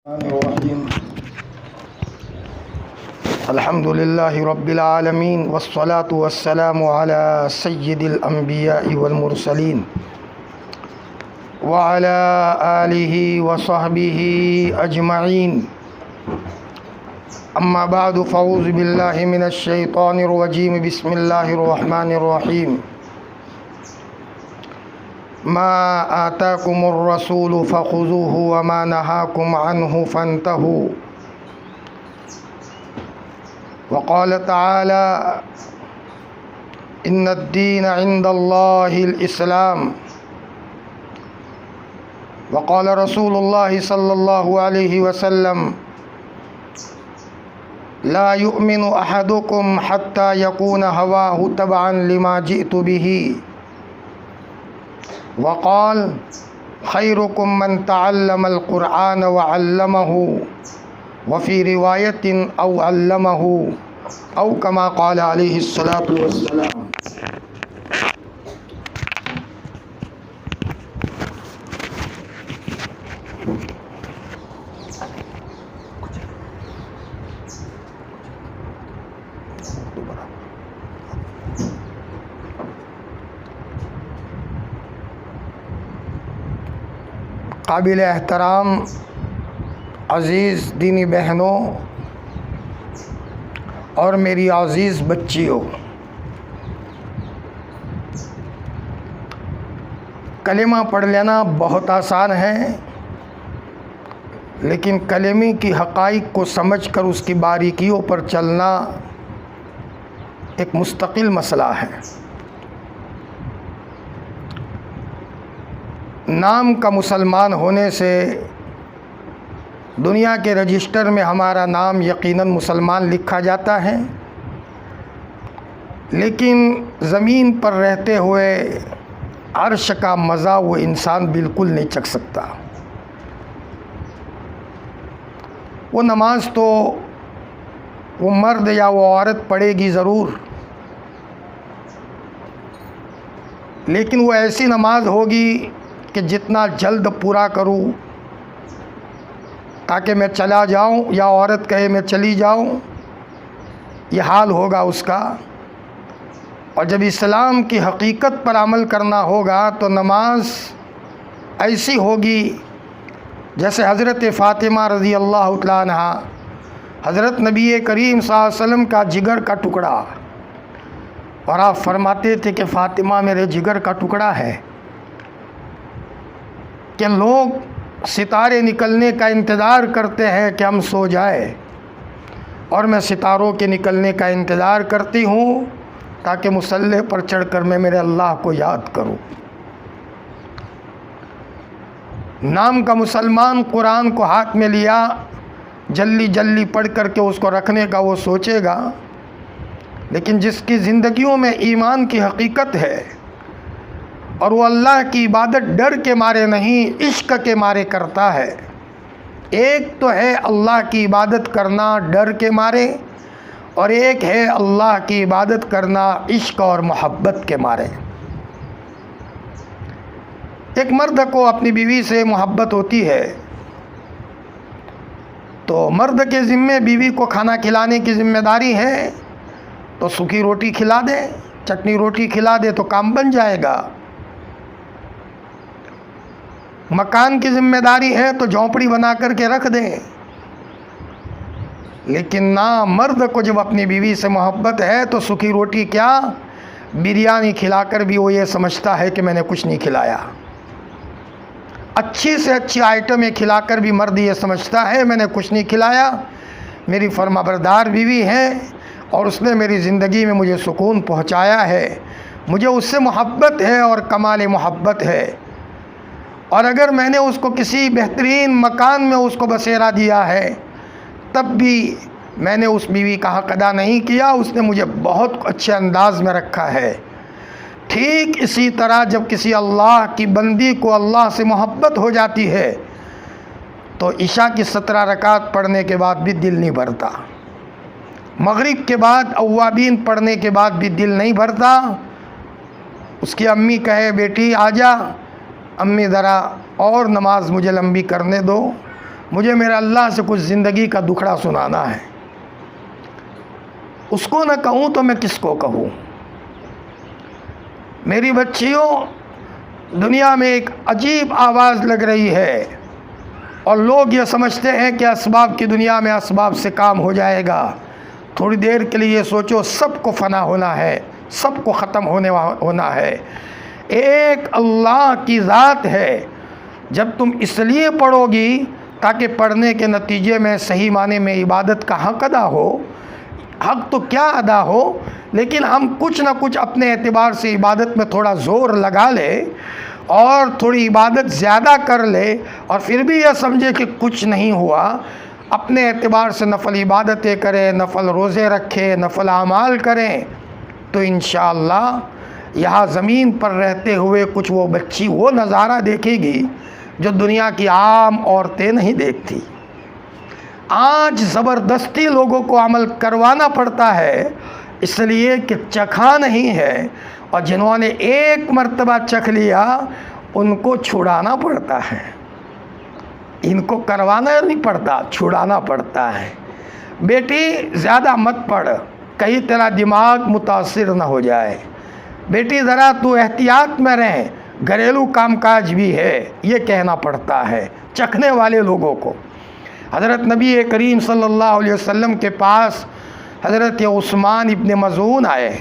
الرحیم الحمد للہ رب العالمین والصلاة والسلام علی سید الانبیاء والمرسلین وعلی آلہ وصحبہ اجمعین اما بعد فاعوذ باللہ من الشیطان الرجیم بسم اللہ الرحمن الرحیم ما آتاکم الرسول فخذوه وما نهاکم عنه فانتهوا وقال تعالى ان الدین عند اللہ الاسلام وقال رسول اللہ صلی اللہ علیہ وسلم لا يؤمن احدكم حتى يكون هواه تبعا لما جئت به وقال خيركم من تعلم القرآن وعلمه وفي رواية أو علمه أو كما قال عليه الصلاة والسلام. قابل احترام عزیز دینی بہنوں اور میری عزیز بچیوں، کلمہ پڑھ لینا بہت آسان ہے، لیکن کلمے کی حقائق کو سمجھ کر اس کی باریکیوں پر چلنا ایک مستقل مسئلہ ہے. نام کا مسلمان ہونے سے دنیا کے رجسٹر میں ہمارا نام یقیناً مسلمان لکھا جاتا ہے، لیکن زمین پر رہتے ہوئے عرش کا مزہ وہ انسان بالکل نہیں چکھ سکتا. وہ نماز تو وہ مرد یا وہ عورت پڑھے گی ضرور، لیکن وہ ایسی نماز ہوگی کہ جتنا جلد پورا کروں تاکہ میں چلا جاؤں، یا عورت کہے میں چلی جاؤں، یہ حال ہوگا اس کا. اور جب اسلام کی حقیقت پر عمل کرنا ہوگا تو نماز ایسی ہوگی جیسے حضرت فاطمہ رضی اللہ تعالیٰ عنہ حضرت نبی کریم صلی اللہ علیہ وسلم کا جگر کا ٹکڑا، اور آپ فرماتے تھے کہ فاطمہ میرے جگر کا ٹکڑا ہے، کہ لوگ ستارے نکلنے کا انتظار کرتے ہیں کہ ہم سو جائے، اور میں ستاروں کے نکلنے کا انتظار کرتی ہوں تاکہ مصلی پر چڑھ کر میں میرے اللہ کو یاد کروں. نام کا مسلمان قرآن کو ہاتھ میں لیا، جلدی جلدی پڑھ کر کے اس کو رکھنے کا وہ سوچے گا، لیکن جس کی زندگیوں میں ایمان کی حقیقت ہے اور وہ اللہ کی عبادت ڈر کے مارے نہیں عشق کے مارے کرتا ہے. ایک تو ہے اللہ کی عبادت کرنا ڈر کے مارے، اور ایک ہے اللہ کی عبادت کرنا عشق اور محبت کے مارے. ایک مرد کو اپنی بیوی سے محبت ہوتی ہے تو مرد کے ذمے بیوی کو کھانا کھلانے کی ذمہ داری ہے، تو سوکھی روٹی کھلا دے، چٹنی روٹی کھلا دے تو کام بن جائے گا. مکان کی ذمہ داری ہے تو جھونپڑی بنا کر کے رکھ دیں. لیکن نہ مرد کو جب اپنی بیوی سے محبت ہے تو سوکھی روٹی کیا، بریانی کھلا کر بھی وہ یہ سمجھتا ہے کہ میں نے کچھ نہیں کھلایا. اچھی سے اچھی آئٹمیں کھلا کر بھی مرد یہ سمجھتا ہے میں نے کچھ نہیں کھلایا. میری فرما بردار بیوی ہے اور اس نے میری زندگی میں مجھے سکون پہنچایا ہے، مجھے اس سے محبت ہے اور کمال محبت ہے. اور اگر میں نے اس کو کسی بہترین مکان میں اس کو بسیرا دیا ہے تب بھی میں نے اس بیوی کا حق ادا نہیں کیا، اس نے مجھے بہت اچھے انداز میں رکھا ہے. ٹھیک اسی طرح جب کسی اللہ کی بندی کو اللہ سے محبت ہو جاتی ہے تو عشاء کی 17 رکعت پڑھنے کے بعد بھی دل نہیں بھرتا، مغرب کے بعد اوابین پڑھنے کے بعد بھی دل نہیں بھرتا. اس کی امی کہے بیٹی آ جا، امی ذرا اور نماز مجھے لمبی کرنے دو، مجھے میرے اللہ سے کچھ زندگی کا دکھڑا سنانا ہے۔ اس کو نہ کہوں تو میں کس کو کہوں؟ میری بچیوں، دنیا میں ایک عجیب آواز لگ رہی ہے اور لوگ یہ سمجھتے ہیں کہ اسباب کی دنیا میں اسباب سے کام ہو جائے گا۔ تھوڑی دیر کے لیے سوچو، سب کو فنا ہونا ہے، سب کو ختم ہونا ہے۔ ایک اللہ کی ذات ہے۔ جب تم اس لیے پڑھو گی تاکہ پڑھنے کے نتیجے میں صحیح معنی میں عبادت کا حق ادا ہو، حق تو کیا ادا ہو، لیکن ہم کچھ نہ کچھ اپنے اعتبار سے عبادت میں تھوڑا زور لگا لے اور تھوڑی عبادت زیادہ کر لے اور پھر بھی یہ سمجھے کہ کچھ نہیں ہوا، اپنے اعتبار سے نفل عبادتیں کریں، نفل روزے رکھیں، نفل اعمال کریں، تو انشاءاللہ یہاں زمین پر رہتے ہوئے کچھ وہ بچی وہ نظارہ دیکھے گی جو دنیا کی عام عورتیں نہیں دیکھتی۔ آج زبردستی لوگوں کو عمل کروانا پڑتا ہے اس لیے کہ چکھا نہیں ہے، اور جنہوں نے ایک مرتبہ چکھ لیا ان کو چھڑانا پڑتا ہے۔ ان کو کروانا نہیں پڑتا، چھڑانا پڑتا ہے۔ بیٹی زیادہ مت پڑھ، کہیں تیرا دماغ متاثر نہ ہو جائے۔ بیٹی ذرا تو احتیاط میں رہیں، گھریلو کام کاج بھی ہے، یہ کہنا پڑتا ہے چکھنے والے لوگوں کو۔ حضرت نبی کریم صلی اللہ علیہ وسلم کے پاس حضرت عثمان ابن مظعون آئے،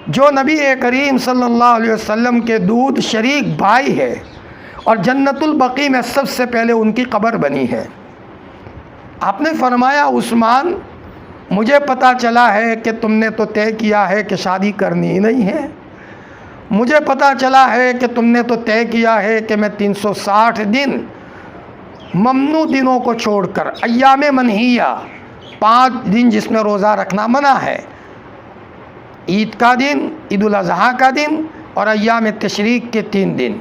جو نبی کریم صلی اللہ علیہ وسلم کے دودھ شریک بھائی ہے، اور جنت البقیع میں سب سے پہلے ان کی قبر بنی ہے۔ آپ نے فرمایا، عثمان مجھے پتہ چلا ہے کہ تم نے تو طے کیا ہے کہ شادی کرنی ہی نہیں ہے، مجھے پتہ چلا ہے کہ تم نے تو طے کیا ہے کہ میں 360 دن ممنوع دنوں کو چھوڑ کر، ایام منہیہ 5 دن جس میں روزہ رکھنا منع ہے، عید کا دن، عید الاضحیٰ کا دن اور ایام تشریق کے 3 دن،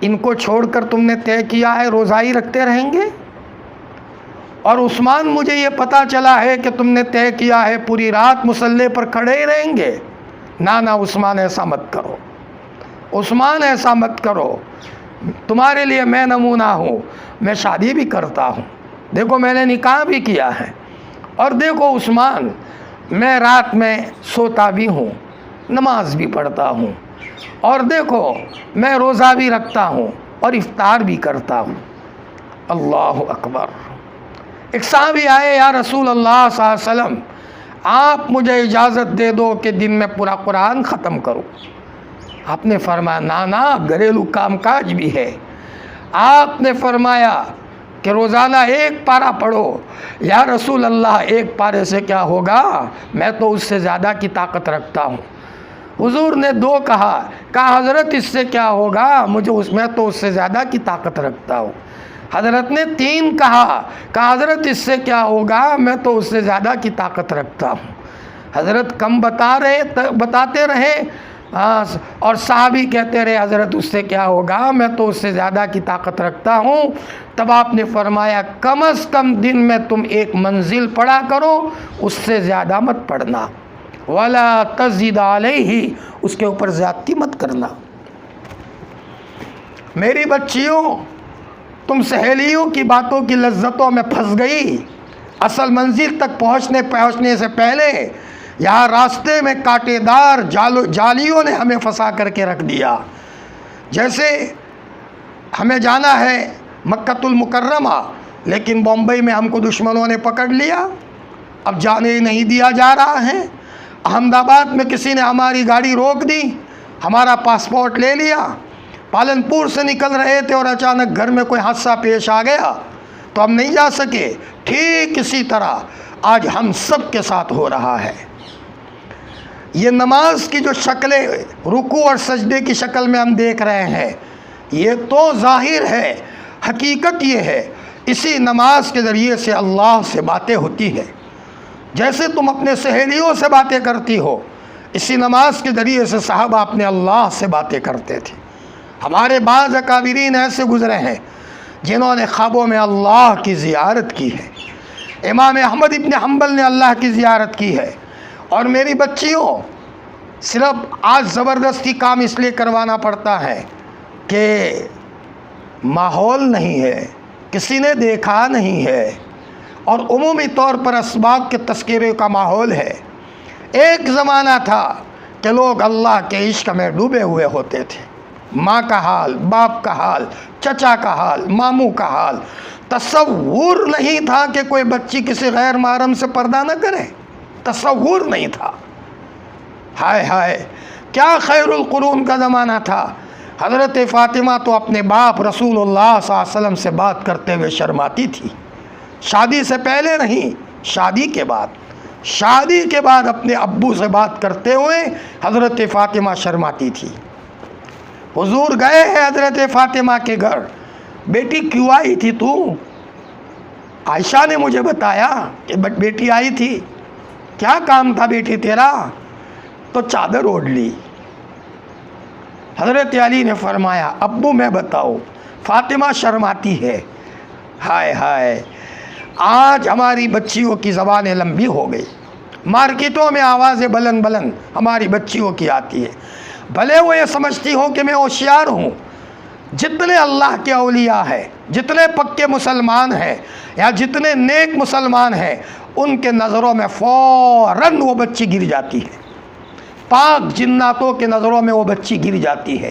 ان کو چھوڑ کر تم نے طے کیا ہے روزہ ہی رکھتے رہیں گے؟ اور عثمان مجھے یہ پتہ چلا ہے کہ تم نے طے کیا ہے پوری رات مصلی پر کھڑے ہی رہیں گے۔ نہ عثمان ایسا مت کرو، عثمان ایسا مت کرو، تمہارے لیے میں نمونہ ہوں، میں شادی بھی کرتا ہوں، دیکھو میں نے نکاح بھی کیا ہے، اور دیکھو عثمان میں رات میں سوتا بھی ہوں، نماز بھی پڑھتا ہوں، اور دیکھو میں روزہ بھی رکھتا ہوں اور افطار بھی کرتا ہوں۔ اللہ اکبر۔ ایک صحابی آئے، یا رسول اللہ صلی اللہ علیہ وسلم آپ مجھے اجازت دے دو کہ دن میں پورا قرآن ختم کروں۔ آپ نے فرمایا نہ، گھریلو کام کاج بھی ہے۔ آپ نے فرمایا کہ روزانہ 1 پارہ پڑھو۔ یا رسول اللہ 1 پارے سے کیا ہوگا، میں تو اس سے زیادہ کی طاقت رکھتا ہوں۔ حضور نے 2 کہا حضرت اس سے کیا ہوگا، میں تو اس سے زیادہ کی طاقت رکھتا ہوں۔ حضرت نے 3 کہا حضرت اس سے کیا ہوگا، میں تو اس سے زیادہ کی طاقت رکھتا ہوں۔ حضرت کم بتاتے رہے، اور صحابی کہتے رہے حضرت اس سے کیا ہوگا، میں تو اس سے زیادہ کی طاقت رکھتا ہوں۔ تب آپ نے فرمایا کم از کم دن میں تم 1 منزل پڑھا کرو، اس سے زیادہ مت پڑھنا، ولا تزد علیہ، اس کے اوپر زیادتی مت کرنا۔ میری بچیوں، تم سہیلیوں کی باتوں کی لذتوں میں پھنس گئی، اصل منزل تک پہنچنے سے پہلے یہاں راستے میں کانٹے دار جالیوں نے ہمیں پھنسا کر کے رکھ دیا۔ جیسے ہمیں جانا ہے مکۃ المکرمہ، لیکن بمبئی میں ہم کو دشمنوں نے پکڑ لیا، اب جانے ہی نہیں دیا جا رہا ہے۔ احمد آباد میں کسی نے ہماری گاڑی روک دی، ہمارا پاسپورٹ لے لیا، پالنپور سے نکل رہے تھے اور اچانک گھر میں کوئی حادثہ پیش آ گیا تو ہم نہیں جا سکے۔ ٹھیک اسی طرح آج ہم سب کے ساتھ ہو رہا ہے۔ یہ نماز کی جو شکلیں رکوع اور سجدے کی شکل میں ہم دیکھ رہے ہیں، یہ تو ظاہر ہے، حقیقت یہ ہے اسی نماز کے ذریعے سے اللہ سے باتیں ہوتی ہے۔ جیسے تم اپنے سہیلیوں سے باتیں کرتی ہو، اسی نماز کے ذریعے سے صحابہ اپنے اللہ سے باتیں کرتے تھے۔ ہمارے بعض اکابرین ایسے گزرے ہیں جنہوں نے خوابوں میں اللہ کی زیارت کی ہے۔ امام احمد ابن حنبل نے اللہ کی زیارت کی ہے۔ اور میری بچیوں، صرف آج زبردستی کام اس لیے کروانا پڑتا ہے کہ ماحول نہیں ہے، کسی نے دیکھا نہیں ہے، اور عمومی طور پر اسباب کے تذکرے کا ماحول ہے۔ ایک زمانہ تھا کہ لوگ اللہ کے عشق میں ڈوبے ہوئے ہوتے تھے، ماں کا حال، باپ کا حال، چچا کا حال، ماموں کا حال۔ تصور نہیں تھا کہ کوئی بچی کسی غیر محرم سے پردہ نہ کرے، تصور نہیں تھا۔ ہائے ہائے، کیا خیر القرون کا زمانہ تھا۔ حضرت فاطمہ تو اپنے باپ رسول اللہ صلی اللہ علیہ وسلم سے بات کرتے ہوئے شرماتی تھی، شادی سے پہلے نہیں، شادی کے بعد۔ شادی کے بعد اپنے ابو سے بات کرتے ہوئے حضرت فاطمہ شرماتی تھی۔ حضور گئے ہیں حضرت فاطمہ کے گھر، بیٹی کیوں آئی تھی تو؟ عائشہ نے مجھے بتایا کہ بیٹی آئی تھی۔ کیا کام تھا بیٹی تیرا؟ تو چادر اوڑھ لی۔ حضرت علی نے فرمایا ابو میں بتاؤ، فاطمہ شرماتی ہے۔ ہائے ہائے، آج ہماری بچیوں کی زبانیں لمبی ہو گئی، مارکیٹوں میں آوازیں بلند بلند ہماری بچیوں کی آتی ہے، بھلے وہ یہ سمجھتی ہوں کہ میں ہوشیار ہوں۔ جتنے اللہ کے اولیاء ہیں، جتنے پکے مسلمان ہیں یا جتنے نیک مسلمان ہیں، ان کے نظروں میں فوراً وہ بچی گر جاتی ہے۔ پاک جناتوں کے نظروں میں وہ بچی گر جاتی ہے۔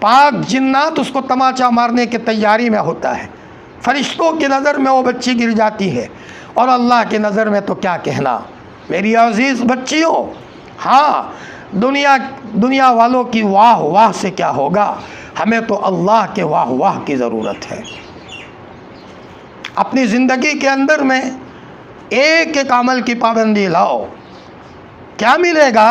پاک جنات اس کو تماچا مارنے کی تیاری میں ہوتا ہے، فرشتوں کی نظر میں وہ بچی گر جاتی ہے، اور اللہ کی نظر میں تو کیا کہنا۔ میری عزیز بچیوں، ہاں، دنیا والوں کی واہ واہ سے کیا ہوگا، ہمیں تو اللہ کے واہ واہ کی ضرورت ہے۔ اپنی زندگی کے اندر میں ایک ایک عمل کی پابندی لاؤ، کیا ملے گا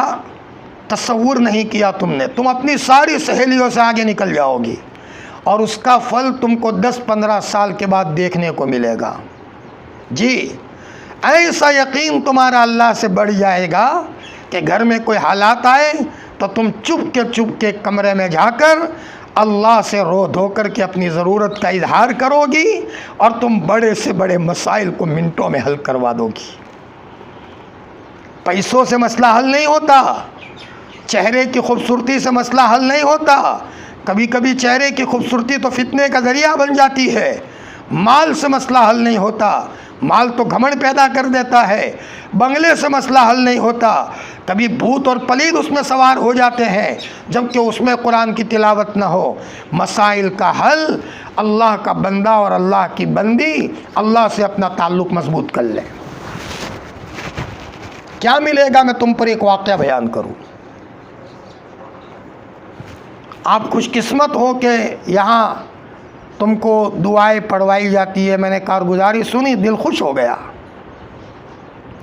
تصور نہیں کیا تم نے۔ تم اپنی ساری سہیلیوں سے آگے نکل جاؤ گی، اور اس کا پھل تم کو 10-15 سال کے بعد دیکھنے کو ملے گا۔ جی، ایسا یقین تمہارا اللہ سے بڑھ جائے گا کہ گھر میں کوئی حالات آئے تو تم چپ کے کمرے میں جا کر اللہ سے رو دھو کر کے اپنی ضرورت کا اظہار کرو گی، اور تم بڑے سے بڑے مسائل کو منٹوں میں حل کروا دو گی۔ پیسوں سے مسئلہ حل نہیں ہوتا، چہرے کی خوبصورتی سے مسئلہ حل نہیں ہوتا۔ کبھی کبھی چہرے کی خوبصورتی تو فتنے کا ذریعہ بن جاتی ہے۔ مال سے مسئلہ حل نہیں ہوتا، مال تو گھمنڈ پیدا کر دیتا ہے۔ بنگلے سے مسئلہ حل نہیں ہوتا، کبھی بھوت اور پلید اس میں سوار ہو جاتے ہیں جبکہ اس میں قرآن کی تلاوت نہ ہو۔ مسائل کا حل اللہ کا بندہ اور اللہ کی بندی اللہ سے اپنا تعلق مضبوط کر لے۔ کیا ملے گا، میں تم پر ایک واقعہ بیان کروں۔ آپ خوش قسمت ہو کہ یہاں تم کو دعائیں پڑھوائی جاتی ہے۔ میں نے کارگزاری سنی، دل خوش ہو گیا،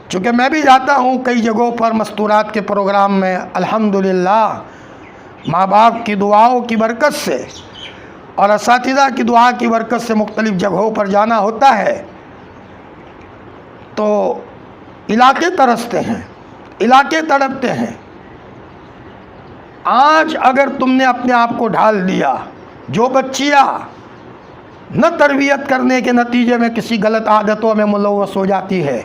چونکہ میں بھی جاتا ہوں کئی جگہوں پر مستورات کے پروگرام میں۔ الحمدللہ ماں باپ کی دعاؤں کی برکت سے اور اساتذہ کی دعا کی برکت سے مختلف جگہوں پر جانا ہوتا ہے، تو علاقے ترستے ہیں، علاقے تڑپتے ہیں۔ آج اگر تم نے اپنے آپ کو ڈھال دیا، جو بچیاں نہ تربیت کرنے کے نتیجے میں کسی غلط عادتوں میں ملوث ہو جاتی ہے،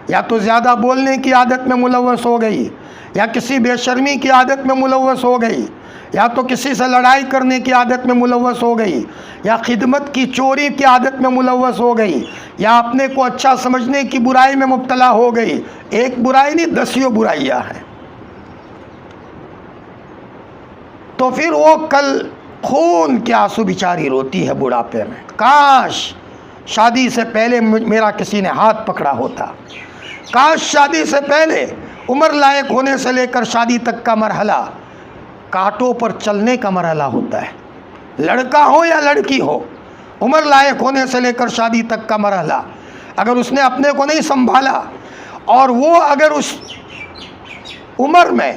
یا تو زیادہ بولنے کی عادت میں ملوث ہو گئی، یا کسی بے شرمی کی عادت میں ملوث ہو گئی، یا تو کسی سے لڑائی کرنے کی عادت میں ملوث ہو گئی، یا خدمت کی چوری کی عادت میں ملوث ہو گئی، یا اپنے کو اچھا سمجھنے کی برائی میں مبتلا ہو گئی۔ ایک برائی نہیں، 10 برائیاں ہیں۔ تو پھر وہ کل خون کے آنسو بیچاری روتی ہے بڑھاپے میں، کاش شادی سے پہلے میرا کسی نے ہاتھ پکڑا ہوتا، کاش شادی سے پہلے عمر لائق ہونے سے لے کر شادی تک کا مرحلہ کانٹوں پر چلنے کا مرحلہ ہوتا ہے۔ لڑکا ہو یا لڑکی ہو، عمر لائق ہونے سے لے کر شادی تک کا مرحلہ، اگر اس نے اپنے کو نہیں سنبھالا اور وہ اگر اس عمر میں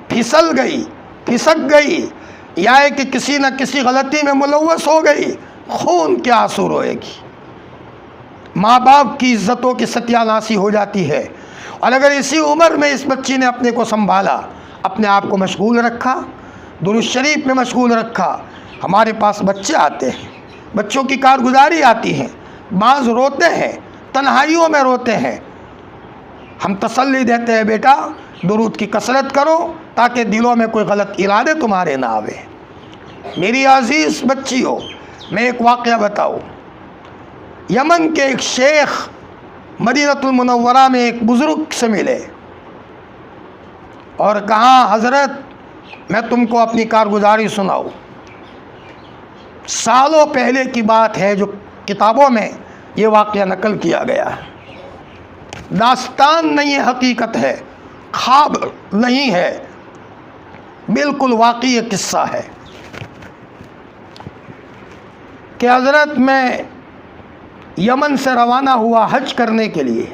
پھسل گئی، پھسک گئی، یا کہ کسی نہ کسی غلطی میں ملوث ہو گئی، خون کے آنسو روئے گی، ماں باپ کی عزتوں کی ستیہ ناسی ہو جاتی ہے۔ اور اگر اسی عمر میں اس بچی نے اپنے کو سنبھالا، اپنے آپ کو مشغول رکھا، درود شریف میں مشغول رکھا، ہمارے پاس بچے آتے ہیں، بچوں کی کارگزاری آتی ہے، بعض روتے ہیں، تنہائیوں میں روتے ہیں، ہم تسلی دیتے ہیں بیٹا درود کی کثرت کرو تاکہ دلوں میں کوئی غلط ارادے تمہارے نہ آوے۔ میری عزیز بچیوں، میں ایک واقعہ بتاؤں۔ یمن کے ایک شیخ مدینۃ المنورہ میں ایک بزرگ سے ملے اور کہا حضرت میں تم کو اپنی کارگزاری سناؤں. سالوں پہلے کی بات ہے جو کتابوں میں یہ واقعہ نقل کیا گیا ہے. داستان نہیں ہے، حقیقت ہے، خواب نہیں ہے، بالکل واقعی یہ قصہ ہے کہ حضرت میں یمن سے روانہ ہوا حج کرنے کے لیے.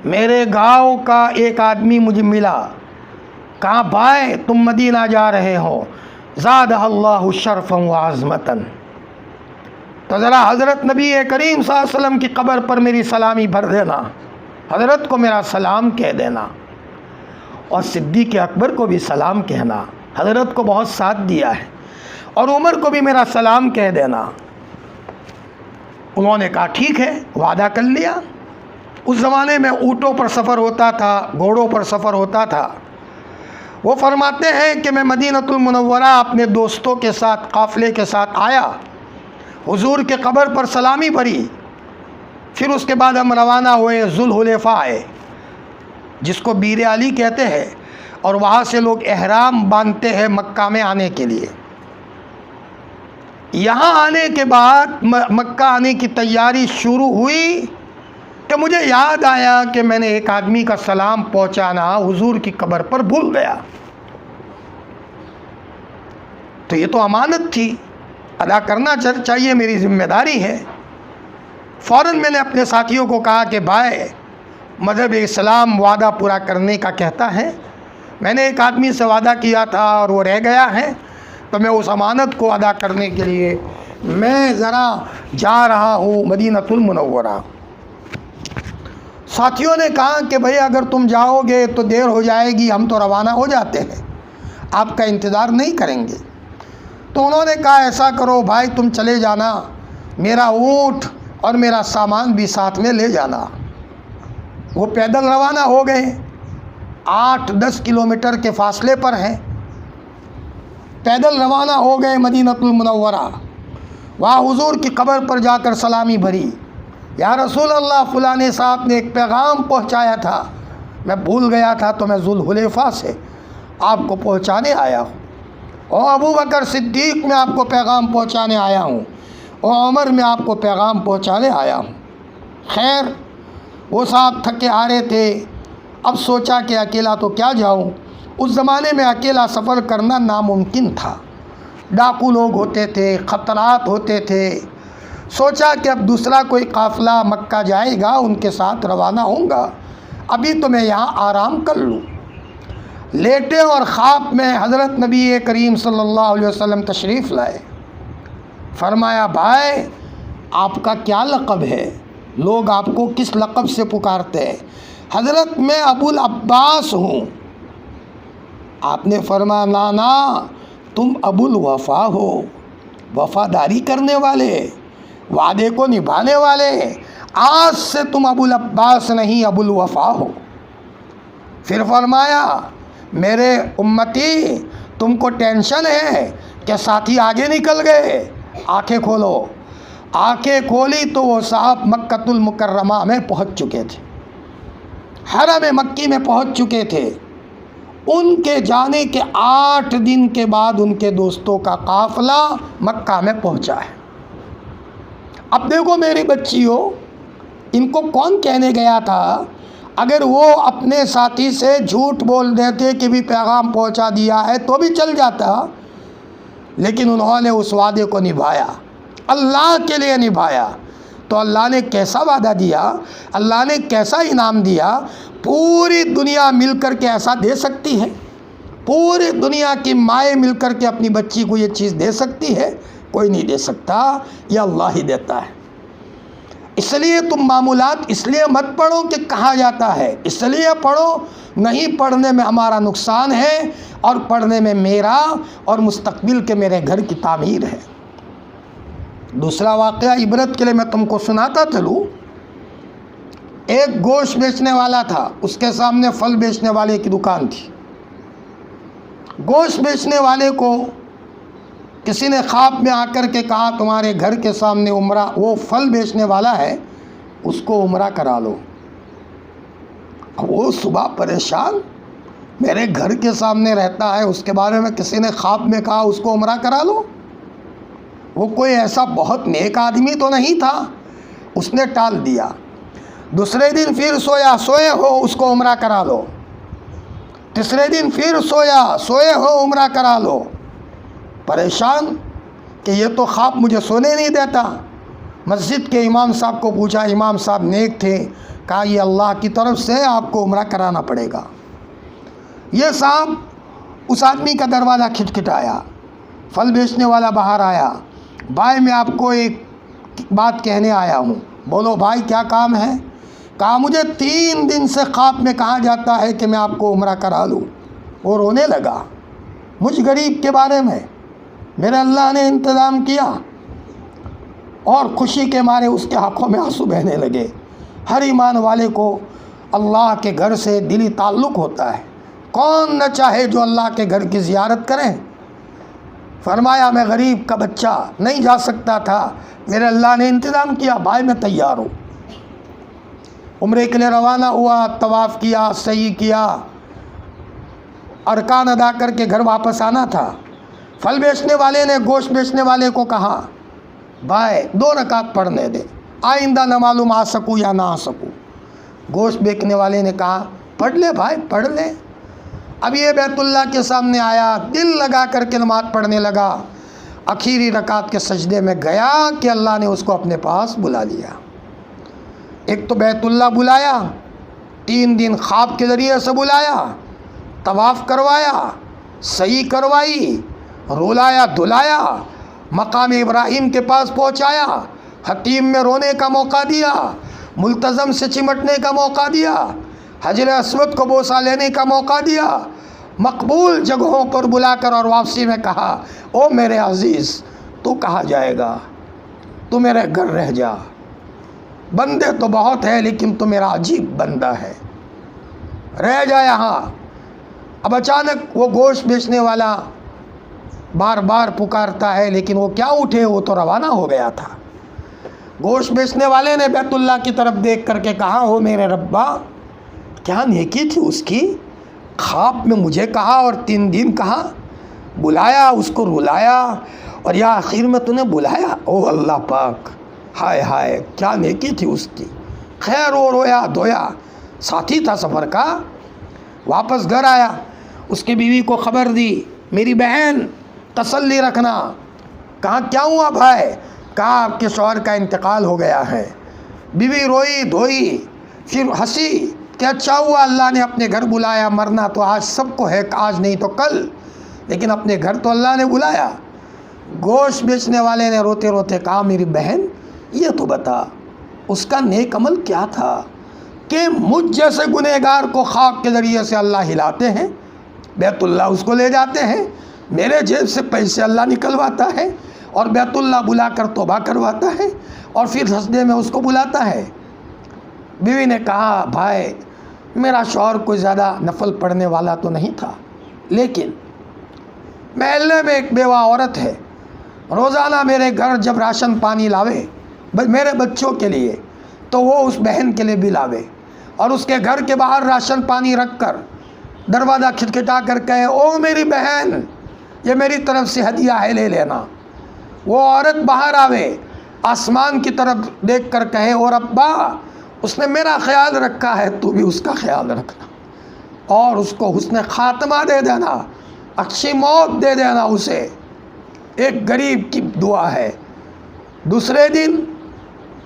میرے گاؤں کا ایک آدمی مجھے ملا، کہا بھائی تم مدینہ جا رہے ہو، زادہ اللہ شرفا و عظمتاً، تو ذرا حضرت نبی کریم صلی اللہ علیہ وسلم کی قبر پر میری سلامی بھر دینا، حضرت کو میرا سلام کہہ دینا، اور صدیق اکبر کو بھی سلام کہنا، حضرت کو بہت ساتھ دیا ہے، اور عمر کو بھی میرا سلام کہہ دینا. انہوں نے کہا ٹھیک ہے، وعدہ کر لیا. اس زمانے میں اونٹوں پر سفر ہوتا تھا، گھوڑوں پر سفر ہوتا تھا. وہ فرماتے ہیں کہ میں مدینۃ المنورہ اپنے دوستوں کے ساتھ، قافلے کے ساتھ آیا، حضور کے قبر پر سلامی بھری، پھر اس کے بعد ہم روانہ ہوئے، ذوالحلیفہ آئے جس کو بیر علی کہتے ہیں، اور وہاں سے لوگ احرام باندھتے ہیں مکہ میں آنے کے لیے. یہاں آنے کے بعد مکہ آنے کی تیاری شروع ہوئی کہ مجھے یاد آیا کہ میں نے ایک آدمی کا سلام پہنچانا حضور کی قبر پر بھول گیا. تو یہ تو امانت تھی، ادا کرنا چاہیے، میری ذمہ داری ہے. فوراً میں نے اپنے ساتھیوں کو کہا کہ بھائی مذہب اسلام وعدہ پورا کرنے کا کہتا ہے، میں نے ایک آدمی سے وعدہ کیا تھا اور وہ رہ گیا ہے، تو میں اس امانت کو ادا کرنے کے لیے میں ذرا جا رہا ہوں مدینۃ المنورہ. ساتھیوں نے کہا کہ بھئی اگر تم جاؤ گے تو دیر ہو جائے گی، ہم تو روانہ ہو جاتے ہیں، آپ کا انتظار نہیں کریں گے. تو انہوں نے کہا ایسا کرو بھائی تم چلے جانا، میرا اونٹ اور میرا سامان بھی ساتھ میں لے جانا. وہ پیدل روانہ ہو گئے، 8-10 کلومیٹر کے فاصلے پر ہیں. پیدل روانہ ہو گئے مدینۃ المنورہ. وہاں حضور کی قبر پر جا کر سلامی بھری. یا رسول اللہ فلاں صاحب نے ایک پیغام پہنچایا تھا، میں بھول گیا تھا، تو میں ذوالحلیفہ سے آپ کو پہنچانے آیا ہوں. اور ابو بکر صدیق میں آپ کو پیغام پہنچانے آیا ہوں، اور عمر میں آپ کو پیغام پہنچانے آیا ہوں. خیر وہ صاحب تھکے ہارے تھے. اب سوچا کہ اکیلا تو کیا جاؤں. اس زمانے میں اکیلا سفر کرنا ناممکن تھا، ڈاکو لوگ ہوتے تھے، خطرات ہوتے تھے. سوچا کہ اب دوسرا کوئی قافلہ مکہ جائے گا، ان کے ساتھ روانہ ہوں گا، ابھی تو میں یہاں آرام کر لوں. لیٹے اور خواب میں حضرت نبی کریم صلی اللہ علیہ وسلم تشریف لائے. فرمایا بھائی آپ کا کیا لقب ہے، لوگ آپ کو کس لقب سے پکارتے ہیں؟ حضرت میں ابو العباس ہوں. آپ نے فرمایا نانا تم ابو الوفا ہو، وفاداری کرنے والے، وعدے کو نبھانے والے. آج سے تم ابو العباس نہیں ابو الوفا ہو. پھر فرمایا میرے امتی تم کو ٹینشن ہے کہ ساتھی آگے نکل گئے، آنکھیں کھولو. آنکھیں کھولی تو وہ صاحب مکۃ المکرمہ میں پہنچ چکے تھے، حرم مکی میں پہنچ چکے تھے. ان کے جانے کے 8 دن کے بعد ان کے دوستوں کا قافلہ مکہ میں پہنچا ہے. اب دیکھو میری بچیوں، ان کو کون کہنے گیا تھا؟ اگر وہ اپنے ساتھی سے جھوٹ بول دیتے کہ بھی پیغام پہنچا دیا ہے تو بھی چل جاتا، لیکن انہوں نے اس وعدے کو نبھایا، اللہ کے لیے نبھایا. تو اللہ نے کیسا وعدہ دیا، اللہ نے کیسا انعام دیا. پوری دنیا مل کر کے ایسا دے سکتی ہے؟ پوری دنیا کی مائیں مل کر کے اپنی بچی کو یہ چیز دے سکتی ہے؟ کوئی نہیں دے سکتا، یہ اللہ ہی دیتا ہے. اس لیے تم معمولات اس لیے مت پڑھو کہ کہا جاتا ہے، اس لیے پڑھو. نہیں پڑھنے میں ہمارا نقصان ہے، اور پڑھنے میں میرا اور مستقبل کے میرے گھر کی تعمیر ہے. دوسرا واقعہ عبرت کے لیے میں تم کو سناتا چلوں. ایک گوشت بیچنے والا تھا، اس کے سامنے پھل بیچنے والے کی دکان تھی. گوشت بیچنے والے کو کسی نے خواب میں آ کر کے کہا تمہارے گھر کے سامنے عمرہ، وہ پھل بیچنے والا ہے، اس کو عمرہ کرا لو۔ اب وہ صبح پریشان، میرے گھر کے سامنے رہتا ہے، اس کے بارے میں کسی نے خواب میں کہا اس کو عمرہ کرا لو۔ وہ کوئی ایسا بہت نیک آدمی تو نہیں تھا، اس نے ٹال دیا۔ دوسرے دن پھر سوئے ہو اس کو عمرہ کرا لو۔ تیسرے دن پھر سوئے ہو عمرہ کرا لو۔ پریشان کہ یہ تو خواب مجھے سونے نہیں دیتا۔ مسجد کے امام صاحب کو پوچھا، امام صاحب نیک تھے، کہا یہ اللہ کی طرف سے آپ کو عمرہ کرانا پڑے گا۔ یہ صاحب اس آدمی کا دروازہ کھٹکھٹایا، پھل بیچنے والا باہر آیا، بھائی میں آپ کو ایک بات کہنے آیا ہوں۔ بولو بھائی کیا کام ہے؟ کہا مجھے 3 دن سے خواب میں کہا جاتا ہے کہ میں آپ کو عمرہ کرا لوں۔ وہ رونے لگا، مجھ غریب کے بارے میں میرے اللہ نے انتظام کیا، اور خوشی کے مارے اس کے آنکھوں میں آنسو بہنے لگے۔ ہر ایمان والے کو اللہ کے گھر سے دلی تعلق ہوتا ہے، کون نہ چاہے جو اللہ کے گھر کی زیارت کریں۔ فرمایا میں غریب کا بچہ نہیں جا سکتا تھا، میرے اللہ نے انتظام کیا، بھائی میں تیار ہوں۔ عمرے کے لیے روانہ ہوا، طواف کیا، سعی کیا، ارکان ادا کر کے گھر واپس آنا تھا۔ پھل بیچنے والے نے گوشت بیچنے والے کو کہا بھائی 2 رکعت پڑھنے دے، آئندہ نہ معلوم آ سکوں یا نہ آ سکوں۔ گوشت بیچنے والے نے کہا پڑھ لے بھائی پڑھ لے۔ اب یہ بیت اللہ کے سامنے آیا، دل لگا کر کے نماز پڑھنے لگا، آخری رکعت کے سجدے میں گیا کہ اللہ نے اس کو اپنے پاس بلا لیا۔ ایک تو بیت اللہ بلایا، 3 دن خواب کے ذریعے سے بلایا، طواف کروایا، سعی کروائی، رولایا دھلایا، مقام ابراہیم کے پاس پہنچایا، حتیم میں رونے کا موقع دیا، ملتزم سے چمٹنے کا موقع دیا، حجر اسود کو بوسہ لینے کا موقع دیا، مقبول جگہوں پر بلا کر، اور واپسی میں کہا او میرے عزیز تو کہاں جائے گا، تو میرے گھر رہ جا، بندے تو بہت ہے لیکن تو میرا عجیب بندہ ہے، رہ جا یہاں۔ اب اچانک وہ گوشت بیچنے والا بار بار پکارتا ہے، لیکن وہ کیا اٹھے، وہ تو روانہ ہو گیا تھا۔ گوشت بیچنے والے نے بیت اللہ کی طرف دیکھ کر کے کہا ہو میرے ربا، کیا نیکی تھی اس کی، خواب میں مجھے کہا اور 3 دن کہا، بلایا اس کو، رلایا، اور یا آخر میں تو نے بلایا، او اللہ پاک، ہائے ہائے کیا نیکی تھی اس کی۔ خیر وہ رویا دھویا، ساتھی تھا سفر کا، واپس گھر آیا، اس کی بیوی کو خبر دی، میری بہن تسلی رکھنا۔ کہا کیا ہوا بھائی؟ کہا آپ کے شوہر کا انتقال ہو گیا ہے۔ بیوی روئی دھوئی، پھر ہنسی کہ اچھا ہوا اللہ نے اپنے گھر بلایا، مرنا تو آج سب کو ہے، آج نہیں تو کل، لیکن اپنے گھر تو اللہ نے بلایا۔ گوشت بیچنے والے نے روتے روتے کہا میری بہن یہ تو بتا اس کا نیک عمل کیا تھا کہ مجھ جیسے گنہگار کو خواب کے ذریعے سے اللہ ہلاتے ہیں، بیت اللہ اس کو لے جاتے ہیں، میرے جیب سے پیسے اللہ نکلواتا ہے، اور بیت اللہ بلا کر توبہ کرواتا ہے، اور پھر سجدے میں اس کو بلاتا ہے۔ بیوی نے کہا بھائی میرا شوہر کوئی زیادہ نفل پڑھنے والا تو نہیں تھا، لیکن محلے میں ایک بیوہ عورت ہے، روزانہ میرے گھر جب راشن پانی لاوے میرے بچوں کے لیے تو وہ اس بہن کے لیے بھی لاوے، اور اس کے گھر کے باہر راشن پانی رکھ کر دروازہ کھٹکھٹا کر کہے او میری بہن یہ میری طرف سے ہدیہ ہے لے لینا۔ وہ عورت باہر آوے، آسمان کی طرف دیکھ کر کہے اور ابا اس نے میرا خیال رکھا ہے تو بھی اس کا خیال رکھنا، اور اس کو حسن خاتمہ دے دینا، اچھی موت دے دینا اسے۔ ایک غریب کی دعا ہے۔ دوسرے دن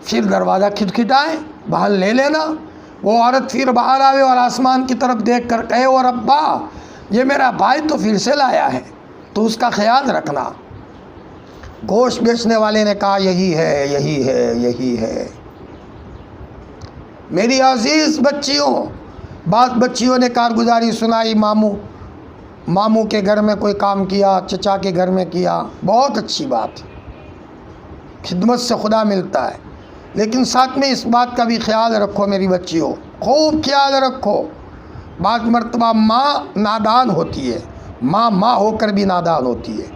پھر دروازہ کھٹکھٹائے، باہر لے لینا۔ وہ عورت پھر باہر آوے اور آسمان کی طرف دیکھ کر کہے اور ابا یہ میرا بھائی تو پھر سے لایا ہے تو اس کا خیال رکھنا۔ گوشت بیچنے والے نے کہا یہی ہے یہی ہے یہی ہے۔ میری عزیز بچیوں، بعض بچیوں نے کارگزاری سنائی، ماموں کے گھر میں کوئی کام کیا، چچا کے گھر میں کیا، بہت اچھی بات، خدمت سے خدا ملتا ہے، لیکن ساتھ میں اس بات کا بھی خیال رکھو میری بچیوں، خوب خیال رکھو۔ بعض مرتبہ ماں نادان ہوتی ہے، ماں ہو کر بھی نادان ہوتی ہے۔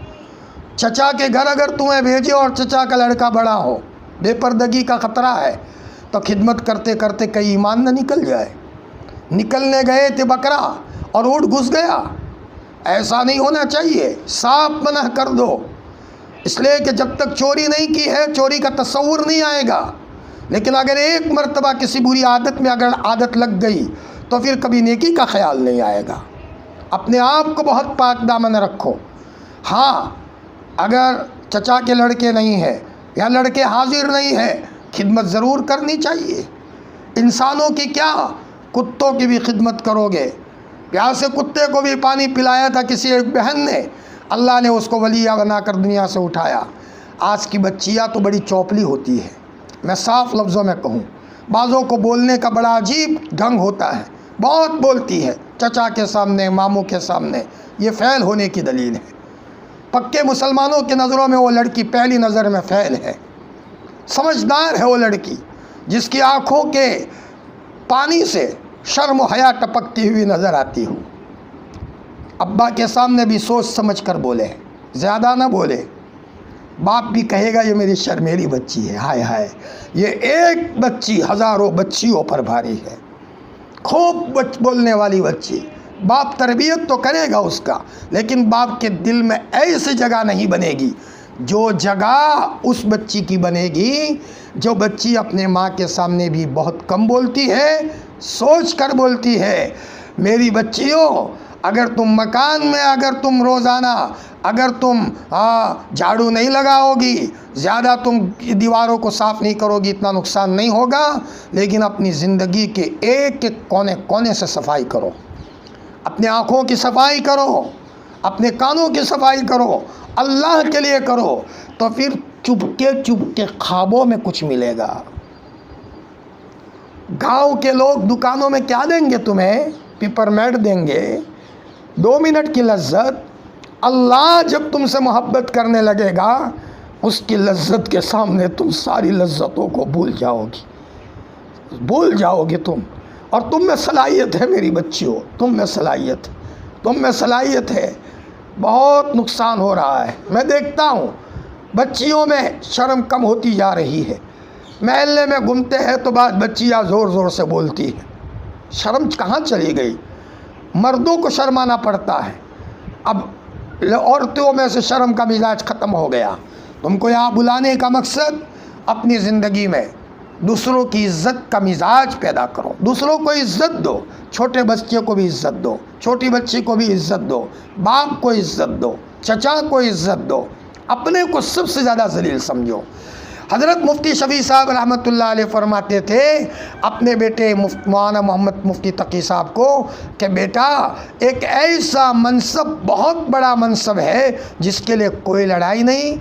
چچا کے گھر اگر تمہیں بھیجے اور چچا کا لڑکا بڑا ہو، بے پردگی کا خطرہ ہے، تو خدمت کرتے کرتے کئی ایمان نہ نکل جائے۔ نکلنے گئے تھے بکرا اور اونٹ گھس گیا، ایسا نہیں ہونا چاہیے، صاف منع کر دو، اس لیے کہ جب تک چوری نہیں کی ہے چوری کا تصور نہیں آئے گا۔ لیکن اگر ایک مرتبہ کسی بری عادت میں اگر عادت لگ گئی تو پھر کبھی نیکی کا خیال نہیں آئے گا۔ اپنے آپ کو بہت پاک دامن رکھو۔ ہاں، اگر چچا کے لڑکے نہیں ہیں یا لڑکے حاضر نہیں ہیں، خدمت ضرور کرنی چاہیے۔ انسانوں کی کیا، کتوں کی بھی خدمت کرو گے۔ پیاسے کتے کو بھی پانی پلایا تھا کسی ایک بہن نے، اللہ نے اس کو ولیہ بنا کر دنیا سے اٹھایا۔ آج کی بچیاں تو بڑی چوپلی ہوتی ہے، میں صاف لفظوں میں کہوں، بعضوں کو بولنے کا بڑا عجیب ڈھنگ ہوتا ہے، بہت بولتی ہے چچا کے سامنے، ماموں کے سامنے۔ یہ فیل ہونے کی دلیل ہے۔ پکے مسلمانوں کی نظروں میں وہ لڑکی پہلی نظر میں فیل ہے۔ سمجھدار ہے وہ لڑکی جس کی آنکھوں کے پانی سے شرم و حیا ٹپکتی ہوئی نظر آتی ہو۔ ابا کے سامنے بھی سوچ سمجھ کر بولے، زیادہ نہ بولے۔ باپ بھی کہے گا یہ میری شرمیلی بچی ہے، ہائے ہائے یہ ایک بچی ہزاروں بچیوں پر بھاری ہے، خوب بولنے والی بچی۔ باپ تربیت تو کرے گا اس کا، لیکن باپ کے دل میں ایسی جگہ نہیں بنے گی جو جگہ اس بچی کی بنے گی جو بچی اپنے ماں کے سامنے بھی بہت کم بولتی ہے، سوچ کر بولتی ہے۔ میری بچیوں، اگر تم مکان میں اگر تم روزانہ اگر تم جھاڑو نہیں لگاؤ گی، زیادہ تم دیواروں کو صاف نہیں کرو گی، اتنا نقصان نہیں ہوگا، لیکن اپنی زندگی کے ایک ایک کونے کونے سے صفائی کرو۔ اپنے آنکھوں کی صفائی کرو، اپنے کانوں کی صفائی کرو، اللہ کے لیے کرو، تو پھر چپکے خوابوں میں کچھ ملے گا۔ گاؤں کے لوگ دکانوں میں کیا دیں گے تمہیں؟ پیپر میٹ دیں گے، 2 منٹ کی لذت۔ اللہ جب تم سے محبت کرنے لگے گا، اس کی لذت کے سامنے تم ساری لذتوں کو بھول جاؤ گے تم۔ اور تم میں صلاحیت ہے میری بچیوں، تم میں صلاحیت ہے۔ بہت نقصان ہو رہا ہے، میں دیکھتا ہوں بچیوں میں شرم کم ہوتی جا رہی ہے۔ محلے میں گھومتے ہیں تو بعض بچیاں زور زور سے بولتی ہیں، شرم کہاں چلی گئی؟ مردوں کو شرمانا پڑتا ہے، اب عورتوں میں سے شرم کا مزاج ختم ہو گیا۔ تم کو یہاں بلانے کا مقصد اپنی زندگی میں دوسروں کی عزت کا مزاج پیدا کرو، دوسروں کو عزت دو، چھوٹے بچے کو بھی عزت دو، چھوٹی بچی کو بھی عزت دو، باپ کو عزت دو، چچا کو عزت دو، اپنے کو سب سے زیادہ ذلیل سمجھو۔ حضرت مفتی شفیع صاحب رحمۃ اللہ علیہ فرماتے تھے اپنے بیٹے مولانا محمد مفتی تقی صاحب کو کہ بیٹا، ایک ایسا منصب، بہت بڑا منصب ہے جس کے لیے کوئی لڑائی نہیں،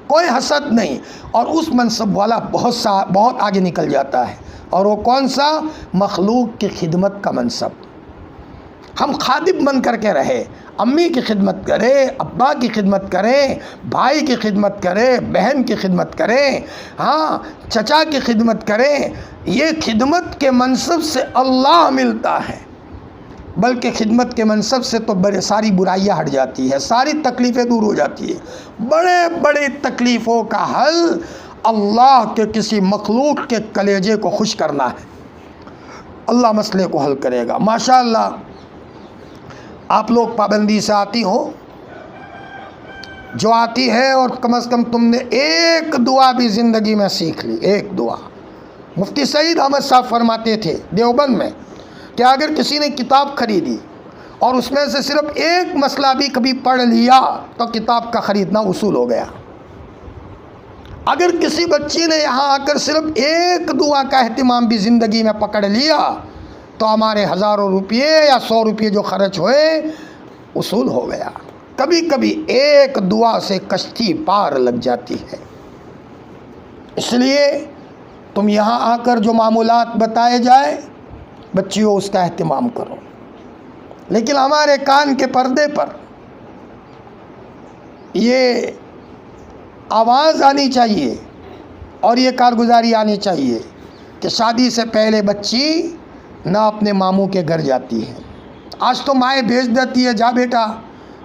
کوئی حسد نہیں، اور اس منصب والا بہت آگے نکل جاتا ہے۔ اور وہ کون سا؟ مخلوق کی خدمت کا منصب۔ ہم خادم بن کر کے رہے، امی کی خدمت کریں، ابا کی خدمت کریں، بھائی کی خدمت کریں، بہن کی خدمت کریں، چچا کی خدمت کریں۔ یہ خدمت کے منصب سے اللہ ملتا ہے، بلکہ خدمت کے منصب سے تو ساری برائیاں ہٹ جاتی ہے، ساری تکلیفیں دور ہو جاتی ہے۔ بڑے بڑے تکلیفوں کا حل اللہ کے کسی مخلوق کے کلیجے کو خوش کرنا ہے، اللہ مسئلے کو حل کرے گا۔ ماشاءاللہ آپ لوگ پابندی سے آتی ہو، جو آتی ہے، اور کم از کم تم نے ایک دعا بھی زندگی میں سیکھ لی، ایک دعا۔ مفتی سعید احمد صاحب فرماتے تھے دیوبند میں کہ اگر کسی نے کتاب خریدی اور اس میں سے صرف ایک مسئلہ بھی کبھی پڑھ لیا تو کتاب کا خریدنا وصول ہو گیا۔ اگر کسی بچی نے یہاں آ کر صرف ایک دعا کا اہتمام بھی زندگی میں پکڑ لیا تو ہمارے ہزاروں روپیے یا 100 روپیے جو خرچ ہوئے وصول ہو گیا۔ کبھی کبھی ایک دعا سے کشتی پار لگ جاتی ہے۔ اس لیے تم یہاں آ کر جو معمولات بتائے جائے بچیوں اس کا اہتمام کرو، لیکن ہمارے کان کے پردے پر یہ آواز آنی چاہیے اور یہ کارگزاری آنی چاہیے کہ شادی سے پہلے بچی نہ اپنے ماموں کے گھر جاتی ہے۔ آج تو مائیں بھیج دیتی ہے، جا بیٹا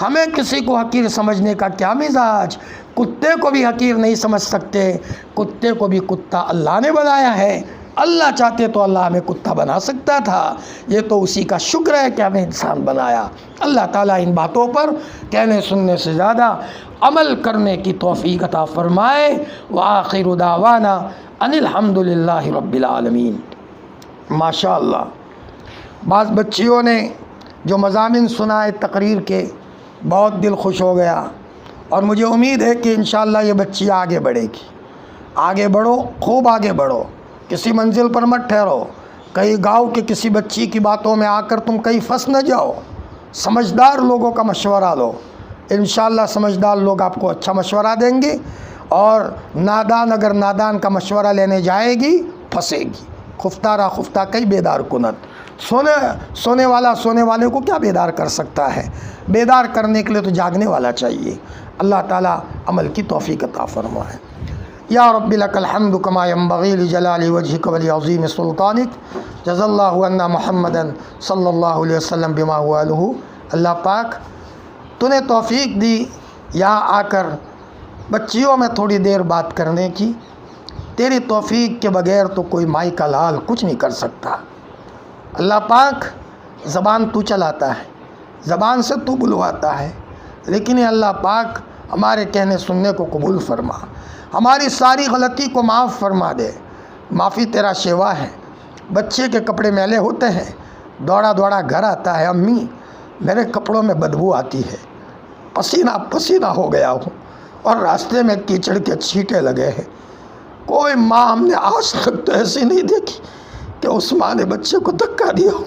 ہمیں کسی کو حقیر سمجھنے کا کیا مزاج؟ کتے کو بھی حقیر نہیں سمجھ سکتے، کتے کو بھی کتا اللہ نے بنایا ہے، اللہ چاہتے تو اللہ ہمیں کتا بنا سکتا تھا، یہ تو اسی کا شکر ہے کہ ہمیں انسان بنایا۔ اللہ تعالیٰ ان باتوں پر کہنے سننے سے زیادہ عمل کرنے کی توفیق عطا فرمائے۔ وآخر دعوانا ان الحمد للہ رب العالمین۔ ماشاء اللہ، بعض بچیوں نے جو مضامین سنائے تقریر کے، بہت دل خوش ہو گیا، اور مجھے امید ہے کہ انشاءاللہ یہ بچی آگے بڑھے گی۔ آگے بڑھو، خوب آگے بڑھو، کسی منزل پر مت ٹھہرو، کئی گاؤں کے کسی بچی کی باتوں میں آ کر تم کہیں پھنس نہ جاؤ، سمجھدار لوگوں کا مشورہ لو، انشاءاللہ سمجھدار لوگ آپ کو اچھا مشورہ دیں گے، اور نادان اگر نادان کا مشورہ لینے جائے گی پھنسے گی۔ خفتہ را خفتہ کئی بیدار کنت، سونے والا سونے والے کو کیا بیدار کر سکتا ہے؟ بیدار کرنے کے لیے تو جاگنے والا چاہیے۔ اللہ تعالیٰ عمل کی توفیق عطا فرمائے۔ یا رب لک الحمد کما ینبغی لجلال وجہک ولعظیم سلطانک، جزا اللہ عنا محمدا صلی اللہ علیہ وسلم بما هو اہلہ۔ اللہ پاک تو نے توفیق دی یہاں آ کر بچیوں میں تھوڑی دیر بات کرنے کی، تیری توفیق کے بغیر تو کوئی مائی کا لال کچھ نہیں کر سکتا۔ اللہ پاک زبان تو چلاتا ہے، زبان سے تو بلواتا ہے، لیکن یہ اللہ پاک ہمارے کہنے سننے کو قبول فرما، ہماری ساری غلطی کو معاف فرما دے۔ معافی تیرا شیوا ہے۔ بچے کے کپڑے میلے ہوتے ہیں، دوڑا دوڑا گھر آتا ہے، امی میرے کپڑوں میں بدبو آتی ہے، پسینہ پسینہ ہو گیا ہوں، اور راستے میں کیچڑ کے چھینٹے لگے ہیں۔ کوئی ماں ہم نے آج تک تو ایسی نہیں دیکھی کہ اس ماں نے بچے کو دھکا دیا ہو۔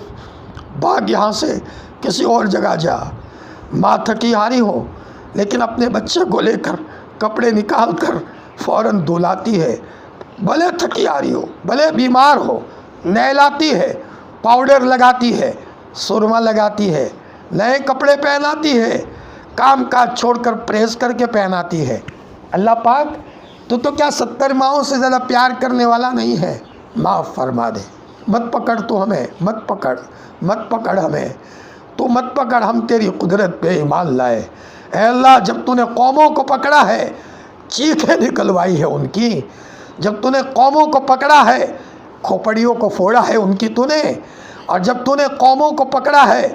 بھاگ یہاں سے کسی اور جگہ جا۔ ماں تھکی ہاری ہو لیکن اپنے بچے کو لے کر کپڑے نکال کر فوراً دھلاتی ہے، بھلے تھکی ہاری ہو، بھلے بیمار ہو، نہلاتی ہے، پاؤڈر لگاتی ہے، سرما لگاتی ہے، نئے کپڑے پہناتی ہے، کام کاج چھوڑ کر پریس کر کے پہناتی ہے۔ اللہ پاک تو کیا 70 ماہوں سے زیادہ پیار کرنے والا نہیں ہے؟ معاف فرما دے۔ مت پکڑ تو ہمیں، مت پکڑ ہمیں، تو مت پکڑ، ہم تیری قدرت پہ ایمان لائے۔ اے اللہ، جب تو نے قوموں کو پکڑا ہے چیخیں نکلوائی ہے ان کی، جب تو نے قوموں کو پکڑا ہے کھوپڑیوں کو پھوڑا ہے ان کی تو نے، اور جب تو نے قوموں کو پکڑا ہے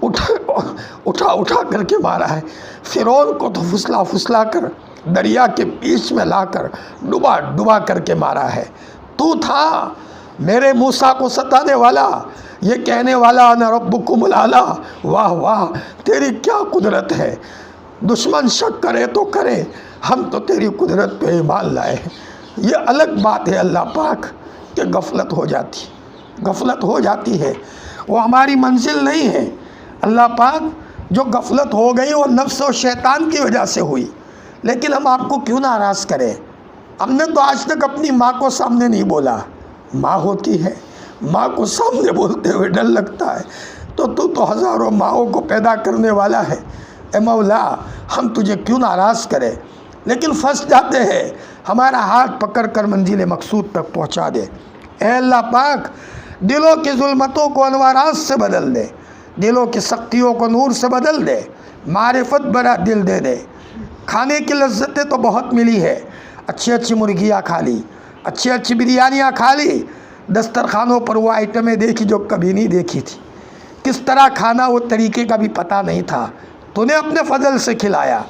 اٹھا کر کے مارا ہے۔ فرعون کو تو پھسلا کر دریا کے بیچ میں لا کر ڈبا کر کے مارا ہے۔ تو تھا میرے موسیٰ کو ستانے والا، یہ کہنے والا انا ربکم الاعلی۔ واہ واہ، تیری کیا قدرت ہے! دشمن شک کرے تو کرے، ہم تو تیری قدرت پہ ایمان لائے ہیں۔ یہ الگ بات ہے اللہ پاک کہ غفلت ہو جاتی ہے، وہ ہماری منزل نہیں ہے۔ اللہ پاک جو غفلت ہو گئی وہ نفس و شیطان کی وجہ سے ہوئی، لیکن ہم آپ کو کیوں ناراض کریں؟ ہم نے تو آج تک اپنی ماں کو سامنے نہیں بولا۔ ماں ہوتی ہے، ماں کو سامنے بولتے ہوئے ڈر لگتا ہے، تو ہزاروں ماؤں کو پیدا کرنے والا ہے۔ اے مولا، ہم تجھے کیوں ناراض کریں؟ لیکن پھنس جاتے ہیں، ہمارا ہاتھ پکڑ کر منزل مقصود تک پہنچا دے۔ اے اللہ پاک، دلوں کی ظلمتوں کو انوارات سے بدل دے، دلوں کی سختیوں کو نور سے بدل دے، معرفت بھرا دل دے دے۔ کھانے کی لذتیں تو بہت ملی ہے، اچھی مرغیاں کھا لی، اچھی بریانیاں کھا لی، دسترخوانوں پر وہ آئٹمیں دیکھی جو کبھی نہیں دیکھی تھی، کس طرح کھانا وہ طریقے کا بھی پتہ نہیں تھا، تو نے اپنے فضل سے کھلایا۔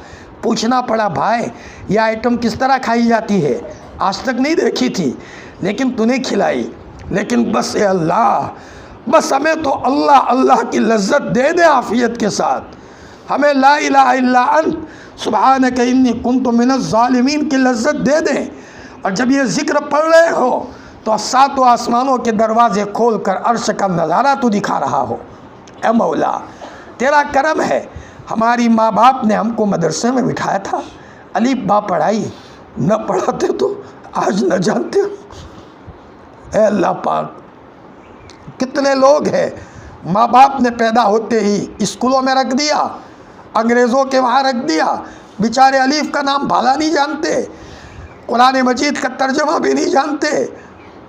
پوچھنا پڑا، بھائی یہ آئٹم کس طرح کھائی جاتی ہے؟ آج تک نہیں دیکھی تھی، لیکن تو نے کھلائی۔ لیکن بس اے اللہ، بس ہمیں تو اللہ کی لذت دے دے عافیت کے ساتھ، ہمیں لا الہ الا انت سبحانک انی کنت من الظالمین کی لذت دے دیں۔ اور جب یہ ذکر پڑھ رہے ہو تو ساتوں آسمانوں کے دروازے کھول کر عرش کا نظارہ تو دکھا رہا ہو۔ اے مولا، تیرا کرم ہے، ہماری ماں باپ نے ہم کو مدرسے میں بٹھایا تھا، الف با پڑھائی، نہ پڑھاتے تو آج نہ جانتے ہو۔ اے اللہ پاک، کتنے لوگ ہیں ماں باپ نے پیدا ہوتے ہی اسکولوں میں رکھ دیا، انگریزوں کے وہاں رکھ دیا، بیچارے الف کا نام بھالا نہیں جانتے، قرآن مجید کا ترجمہ بھی نہیں جانتے۔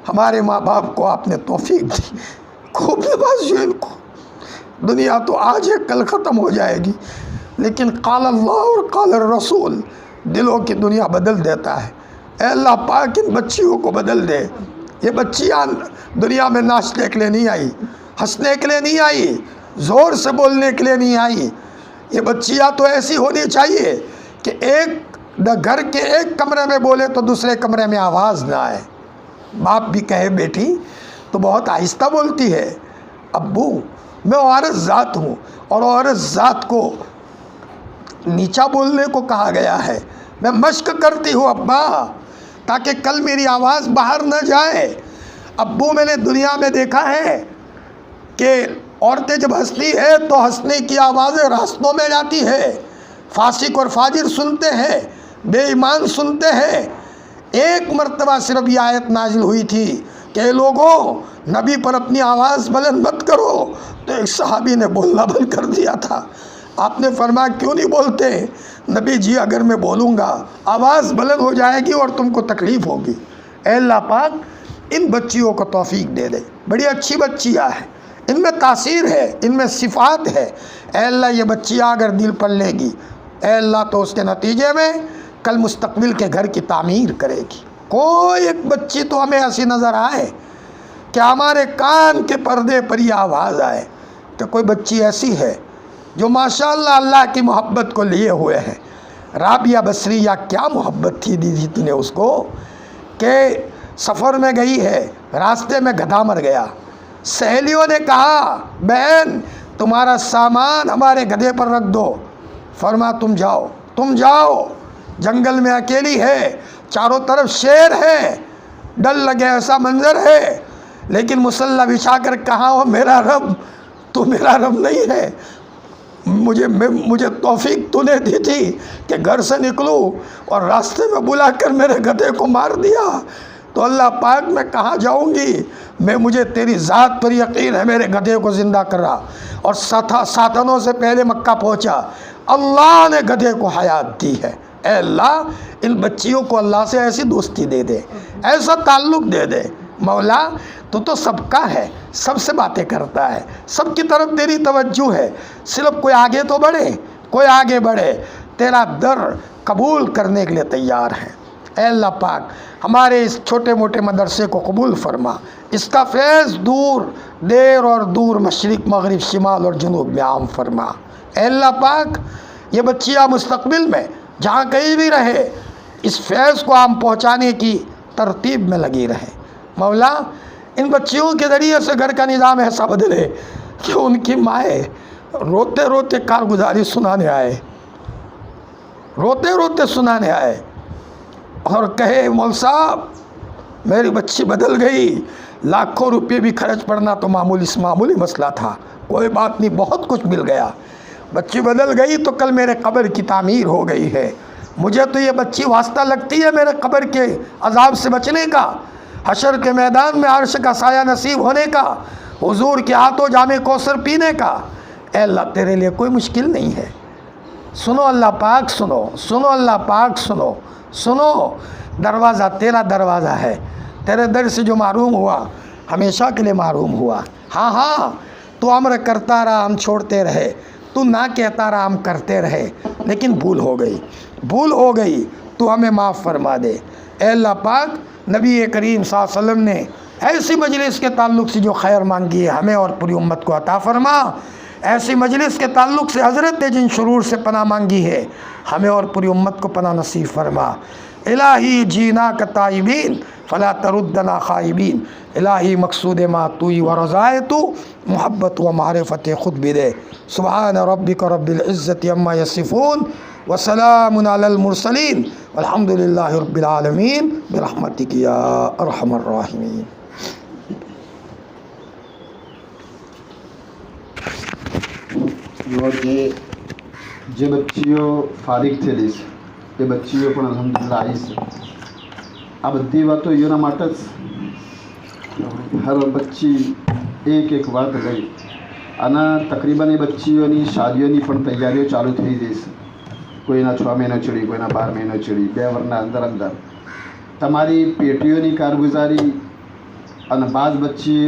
ہمارے ماں باپ کو آپ نے توفیق دی، خوب نوازیے ان کو۔ دنیا تو آج ہے کل ختم ہو جائے گی، لیکن قال اللہ اور قال الرسول دلوں کی دنیا بدل دیتا ہے۔ اے اللہ پاک ان بچیوں کو بدل دے۔ یہ بچیاں دنیا میں ناچنے کے لیے نہیں آئی، ہنسنے کے لیے نہیں آئی، زور سے بولنے کے لیے نہیں آئی۔ یہ بچیاں تو ایسی ہونی چاہیے کہ گھر کے ایک کمرے میں بولے تو دوسرے کمرے میں آواز نہ آئے۔ باپ بھی کہے بیٹی تو بہت آہستہ بولتی ہے، ابو میں عورت ذات ہوں اور عورت ذات کو نیچا بولنے کو کہا گیا ہے، میں مشق کرتی ہوں ابا تاکہ کل میری آواز باہر نہ جائے۔ ابو میں نے دنیا میں دیکھا ہے کہ عورتیں جب ہنستی ہے تو ہنسنے کی آوازیں راستوں میں جاتی ہے، فاسق اور فاجر سنتے ہیں، بے ایمان سنتے ہیں۔ ایک مرتبہ صرف یہ آیت نازل ہوئی تھی کہ اے لوگوں نبی پر اپنی آواز بلند مت کرو، تو ایک صحابی نے بولنا بند کر دیا تھا۔ آپ نے فرمایا کیوں نہیں بولتے؟ نبی جی اگر میں بولوں گا آواز بلند ہو جائے گی اور تم کو تکلیف ہوگی۔ اے اللہ پاک ان بچیوں کو توفیق دے دے، بڑی اچھی بچیاں ہیں، ان میں تاثیر ہے، ان میں صفات ہے۔ اے اللہ یہ بچیاں اگر دل پر لے گی اے اللہ تو اس کے نتیجے میں کل مستقبل کے گھر کی تعمیر کرے گی۔ کوئی ایک بچی تو ہمیں ایسی نظر آئے کہ ہمارے کان کے پردے پر یہ آواز آئے کہ کوئی بچی ایسی ہے جو ماشاءاللہ اللہ کی محبت کو لیے ہوئے ہے۔ رابعہ بصریہ کیا محبت تھی دی تھی نے اس کو کہ سفر میں گئی ہے، راستے میں گدھا مر گیا، سہیلیوں نے کہا بہن تمہارا سامان ہمارے گدھے پر رکھ دو، فرما تم جاؤ، جنگل میں اکیلی ہے، چاروں طرف شیر ہے، ڈر لگے ایسا منظر ہے، لیکن مسلح بچھا کر کہا ہو میرا رب تو میرا رب نہیں ہے، مجھے توفیق تو نے دی تھی کہ گھر سے نکلوں اور راستے میں بلا کر میرے گدھے کو مار دیا، تو اللہ پاک میں کہاں جاؤں گی؟ مجھے تیری ذات پر یقین ہے میرے گدھے کو زندہ کرا، اور ساتھنوں سے پہلے مکہ پہنچا، اللہ نے گدھے کو حیات دی ہے۔ اے اللہ ان بچیوں کو اللہ سے ایسی دوستی دے دے، ایسا تعلق دے دے۔ مولا تو سب کا ہے، سب سے باتیں کرتا ہے، سب کی طرف تیری توجہ ہے، صرف کوئی آگے بڑھے تیرا در قبول کرنے کے لیے تیار ہے۔ اے اللہ پاک ہمارے اس چھوٹے موٹے مدرسے کو قبول فرما، اس کا فیض دیر اور دور مشرق مغرب شمال اور جنوب میں عام فرما۔ اے اللہ پاک یہ بچیاں مستقبل میں جہاں کہیں بھی رہے اس فیض کو عام پہنچانے کی ترتیب میں لگی رہے۔ مولا ان بچیوں کے ذریعے سے گھر کا نظام ایسا بدلے کہ ان کی مائیں روتے روتے کارگزاری سنانے آئے اور کہے مول صاحب میری بچی بدل گئی، لاکھوں روپے بھی خرچ پڑنا تو معمولی مسئلہ تھا، کوئی بات نہیں، بہت کچھ مل گیا، بچی بدل گئی تو کل میرے قبر کی تعمیر ہو گئی ہے، مجھے تو یہ بچی واسطہ لگتی ہے میرے قبر کے عذاب سے بچنے کا، حشر کے میدان میں عرش کا سایہ نصیب ہونے کا، حضور کے ہاتھوں جام کوثر پینے کا۔ اے اللہ تیرے لیے کوئی مشکل نہیں ہے، سنو اللہ پاک سنو اللہ پاک سنو، دروازہ تیرا دروازہ ہے، تیرے در سے جو محروم ہوا ہمیشہ کے لیے محروم ہوا۔ ہاں تو امر کرتا رہا ہم چھوڑتے رہے، تو نہ کہتا رہا ہم کرتے رہے، لیکن بھول ہو گئی تو ہمیں معاف فرما دے۔ اے اللہ پاک نبی کریم صلی اللہ علیہ وسلم نے ایسی مجلس کے تعلق سے جو خیر مانگی ہے ہمیں اور پوری امت کو عطا فرما، ایسی مجلس کے تعلق سے حضرت نے جن شرور سے پناہ مانگی ہے ہمیں اور پوری امت کو پناہ نصیب فرما۔ الہی جینا کا تائبین فلا تردنا خائبین، الہی مقصود ما توئی و رضائے تو محبت و معرفت خود بھی دے۔ سبحان ربک رب العزت عما یصفون وسلام علی المرسلین والحمد للہ رب العالمین برحمتک یا ارحم الراحمین۔ જે બચ્ચીઓ ફારિગ થયેલી છે એ બચ્ચીઓ પણ અલ્હમ્દુલિલ્લાહ આવી છે। આ બધી વાતો એના માટે જ હર બચ્ચી એક વાત ગઈ અને તકરીબન એ બચ્ચીઓની શાદીઓની પણ તૈયારીઓ ચાલુ થઈ ગઈ છે। કોઈના 6 મહિના ચડી, કોઈના 12 મહિના ચડી, 2 વર્ષના અંદર તમારી પેટીઓની કારગુજારી અને બાદ બચ્ચી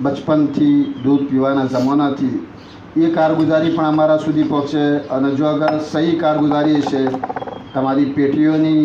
બચપનથી દૂધ પીવાના જમાનાથી એ કારગુજારી પણ અમારા સુધી પહોંચે અને જો અગર સહી કારગુજારી છે તમારી પેટીઓની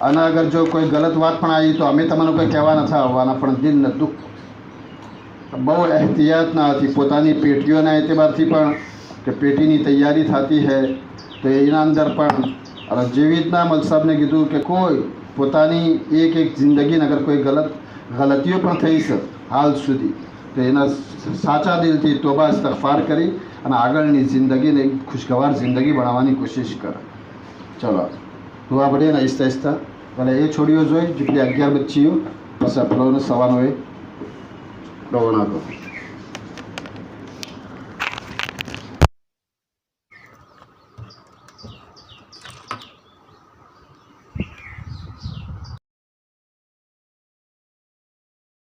અને અગર જો કોઈ ગલત વાત પણ આવી તો અમે તમને કોઈ કહેવા નથી આવવાના પણ દિલને દુઃખ બહુ એહતિયાતના હતી પોતાની પેટીઓના એતબારથી પણ કે પેટીની તૈયારી થતી હે તો એના અંદર પણ અને જેવી રીતના મલ સાહેબને કીધું કે કોઈ પોતાની એક જિંદગીને અગર કોઈ ગલતીઓ પણ થઈ છે હાલ સુધી તો એના સાચા દિલથી તોબા ઇસ્તગફાર કરી અને આગળની જિંદગીને એક ખુશગવાર જિંદગી બનાવવાની કોશિશ કરે ચલો દુઆ પડીએ ને આહિસ્તા આહિસ્તા ભલે એ છોડીઓ જોઈ જેટલી 11 બચ્ચીઓ પછી આપણને સવાનો એ રવાના કરો